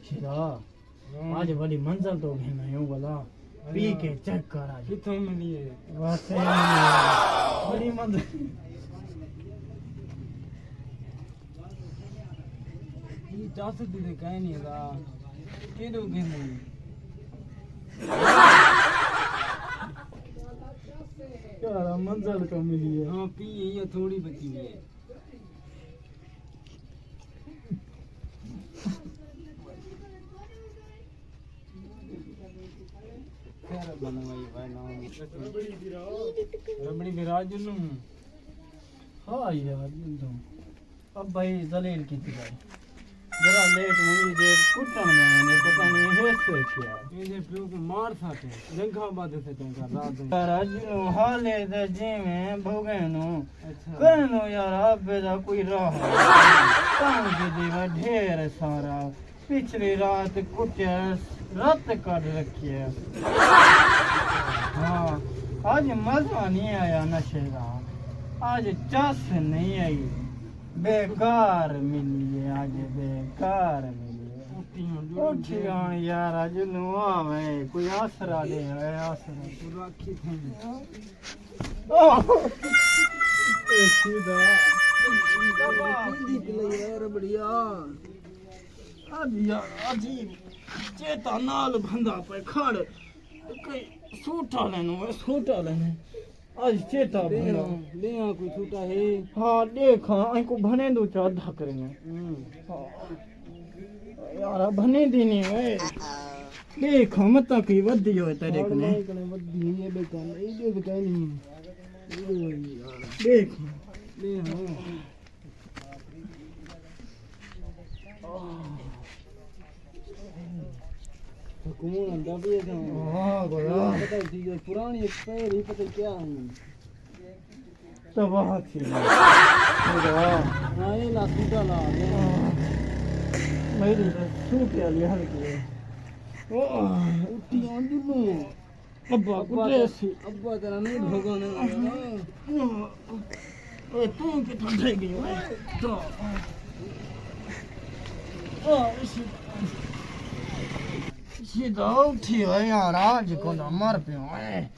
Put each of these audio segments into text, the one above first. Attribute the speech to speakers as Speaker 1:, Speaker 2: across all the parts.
Speaker 1: सीधा आज बड़ी मंजिल तो भी नहीं हूँ बोला पी के चेक कर आज
Speaker 2: कितों मिली है
Speaker 1: वास्ते बड़ी मंजिल
Speaker 2: ये चास दी कहीं नहीं था के दो के नहीं
Speaker 1: यार मंजिल तो मिली है
Speaker 2: हाँ पी ये थोड़ी बची हुई है रबड़ी विराज लूं
Speaker 1: हाँ यार अब भाई जलील की थी भाई जरा लेट हुई दे कुटन मैंने पता नहीं है से क्या
Speaker 2: ये प्यो को मार साथे जंखा बात से टंका रात में
Speaker 1: राज नो हाले दे जी में भोगे नो
Speaker 2: अच्छा
Speaker 1: कहनो यार अब बेदा कोई राह काम की दीवा ढेर सारा पिछली रात कुछ रात काट रखी है हाँ आज मजा नहीं आया नशे का आज चस नहीं आई बेकार मिली है आज बेकार मिली है उठिया यार आज नुआ में कोई आसरा दे है आसरा
Speaker 2: पूरा की थी
Speaker 1: सीधा
Speaker 2: रबड़िया
Speaker 1: अब यार अजीब चेता नाल बंदा पे खड़ कोई सूटा लेने आज चेता बंदा
Speaker 2: ले आ कोई छूटा है
Speaker 1: हाँ देखा इनको भने दो चार धकरेंगे यार भने दी नहीं है देख हम तक ही वधी हो तेरे कने
Speaker 2: वधी ये बेकार ये बेकार नहीं
Speaker 1: देख
Speaker 2: ले हां कौन अंदर भी है
Speaker 1: हाँ गोया
Speaker 2: पता है पुरानी एक पैर ही पता क्या है
Speaker 1: तो बहुत ही
Speaker 2: हाँ ये लाठी डाला
Speaker 1: मेरी तो सूट लिया हल्की
Speaker 2: उठी आंदू
Speaker 1: अब्बा कुटे सी
Speaker 2: अब्बा तेरा नहीं भगवान
Speaker 1: ओए तू कितना ठग गई ओए तो सीधा उठी है यार आज को ना मर पियो है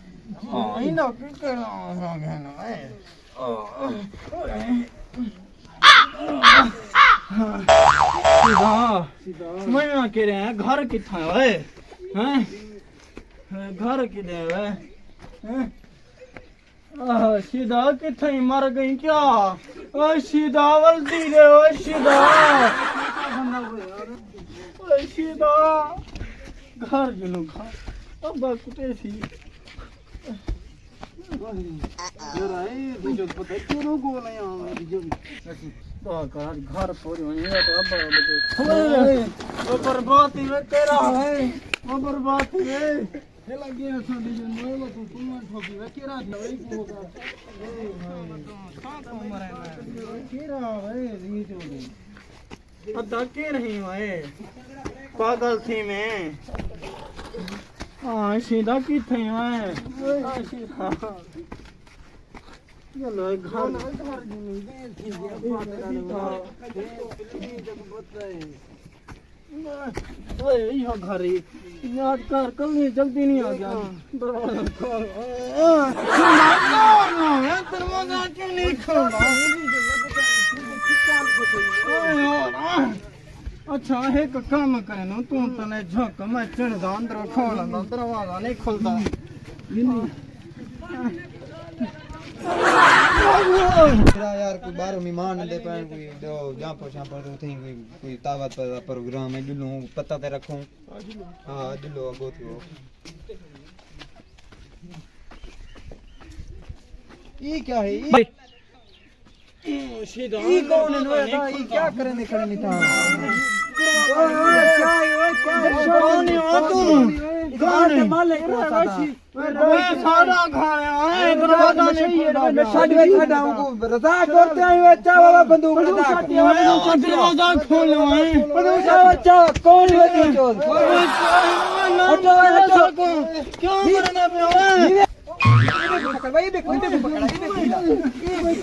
Speaker 1: इना की करना है सीधा मैं कह रहे हैं घर कितना है हैं घर किधर है सीधा कितनी मर गई क्या सीधा वल्दी रे सीधा सीधा घर जुनू खा अब कुटे सी
Speaker 2: जरा ये जो पता है क्यों गोल है यहां जो
Speaker 1: तो घर पूरी हुई है तो अब वो बर्बादी में तेरा है वो बर्बादी है
Speaker 2: ये लगे ना थोड़ी जो नोलो तो तुम ठोकी वे केरा दवाई को होगा
Speaker 1: तो मरे ना केरा है री जो अदा के रही है पागल थी मैं हाँ सीधा की थी मैं चलो घर यह घर याद कर कल नहीं जल्दी नहीं आ गया दरवाजा खोल दरवाजा क्यों नहीं खोला अच्छा एक काम करे तू तने झक मैं चढ़दा अंदर खोल दरवाजा नहीं खुलता
Speaker 3: यार कोई बाहरों मेहमान दे पैन कोई जो जहां पर तो थी कोई दावत पर प्रोग्राम है जुलूं पता ते रखूं हां जुलो अगो थियो ये क्या है ये
Speaker 1: सीधा
Speaker 3: ये कौन है ये क्या करने खड़े नहीं था
Speaker 1: कौन है तू कौन है
Speaker 3: मालिक
Speaker 1: सारा खाया है दरवाजा नहीं
Speaker 3: मैं साडे साडा को रजा करते आए बच्चा बाबा बंदूक
Speaker 1: दरवाजा खोलो है
Speaker 3: बंदूक बच्चा कौन है तू चोर हटो
Speaker 1: क्यों मरना पे
Speaker 3: पकड़ भाई देख कोई पकड़ा ये देख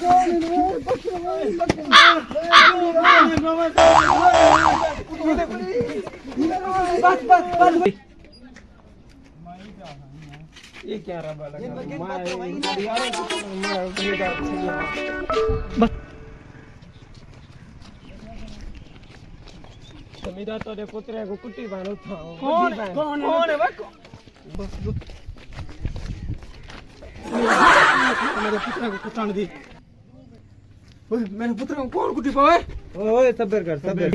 Speaker 2: ये क्या रहा लगा जमींदार तो पुत्र को कुट्टी बांधो था
Speaker 1: कौन है भाई
Speaker 2: मेरे पुत्र को कुटान दी ओए मेरे पुत्र को कौन कुटी पावे
Speaker 3: ओए सब्र कर सब्र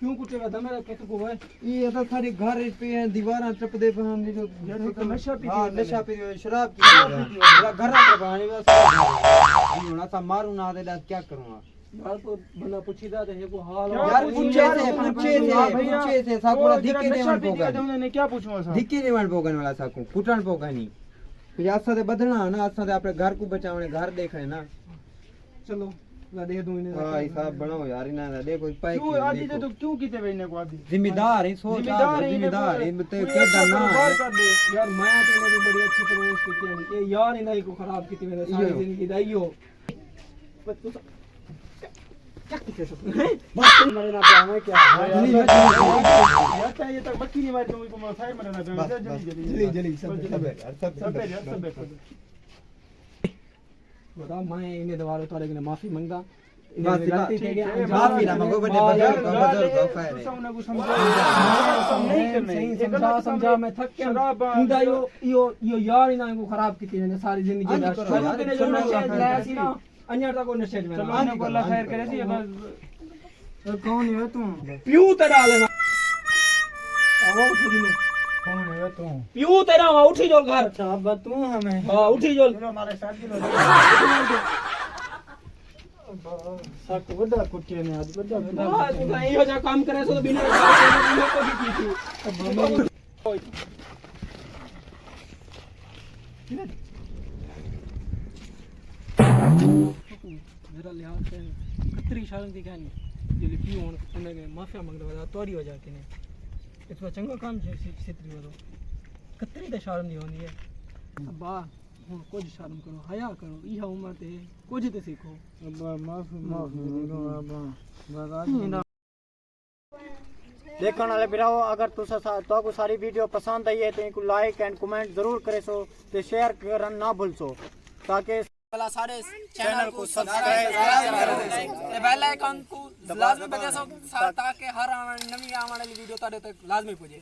Speaker 2: क्यों कुटेगा था मेरा पुत्र को भाई
Speaker 3: ये तो सारी घर पे है दीवार टप दे पे हम जो
Speaker 2: तो नशा पी
Speaker 3: हां नशा पी शराब की घर पे पानी बस होना सा मारू ना दे क्या करूंगा
Speaker 2: यार तो बना पूछीदा थे को हाल
Speaker 3: यार पूछे से साकुरा दिक्के देवन पोगा
Speaker 2: तुमने क्या पूछूंगा साहब
Speaker 3: दिक्के देवन पोगन वाला साकू कुटण पोगा नहीं फिर आसा से बदलना ना आसा से अपने घर को बचावने घर देखने ना
Speaker 2: चलो मैं दे दूं इन्हें
Speaker 3: हां हिसाब बनाओ यार इना देखो पाई
Speaker 2: क्यों आदि दे तो क्यों कीते वे इन्हें को आदि
Speaker 3: जिम्मेदार है सोच जिम्मेदार है ते के ना
Speaker 2: कर दे यार मैं तो मेरी बड़ी अच्छी परवरिश की थी ये यार इन्हें को खराब की थी मेरे सारी जिंदगी दाइयो क्या कीते सब बस मरे ना पे हमें क्या यार चाहिए तक बच्ची नहीं मारी तुमको मैं फायर मरना पे जल्दी सब बता मैं इन्हें दवारो तोरे के माफी मांगदा
Speaker 3: माफी माफी ना मांगो बड़े बुजुर्ग का फायर है
Speaker 2: सबने को समझा समझा मैं थक के मुंडा यो यार इना को खराब की थी सारी जिंदगी में शुरू के जो नशे लाया सी ना अन्य तक को नशे में मैंने को अल्लाह खैर करे थी बस
Speaker 1: कौन है तू
Speaker 2: प्यू तेरा लेना आओ उठी लो
Speaker 1: कौन है तू
Speaker 2: प्यू तेरा उठी जो घर
Speaker 1: अच्छा अब तू हमें
Speaker 2: हां उठी जो
Speaker 1: हमारे साथ ही साक बड़ा कुटिया ने आज बड़ा
Speaker 2: हां तू कहीं हो जा काम करे सो तो बिना को भी की जरा लिहाज से कतरी शारन की कहानी जो लिपी होन उन्हें माफिया मांगदा वाला तोरी हो जाके ने इतना चंगा काम छे सितरी वालो कतरी द शर्म नहीं होनी है अब्बा हुन कुछ शर्म करो हया करो इहा उम्र ते कुछ ते सीखो
Speaker 1: अब्बा माफी दो अब्बा बता
Speaker 4: देखने वाले वीरो अगर तो को सारी वीडियो पसंद आई है तो इनको लाइक एंड कमेंट जरूर करे सो ते शेयर करना ना भूल सो ताकि
Speaker 5: सारे चैनल को सब्सक्राइब बेल आइकन को लाजमी बजा सो ताकि हर नवी आने वाली वीडियो तारे तक लाजमी पहुंचे।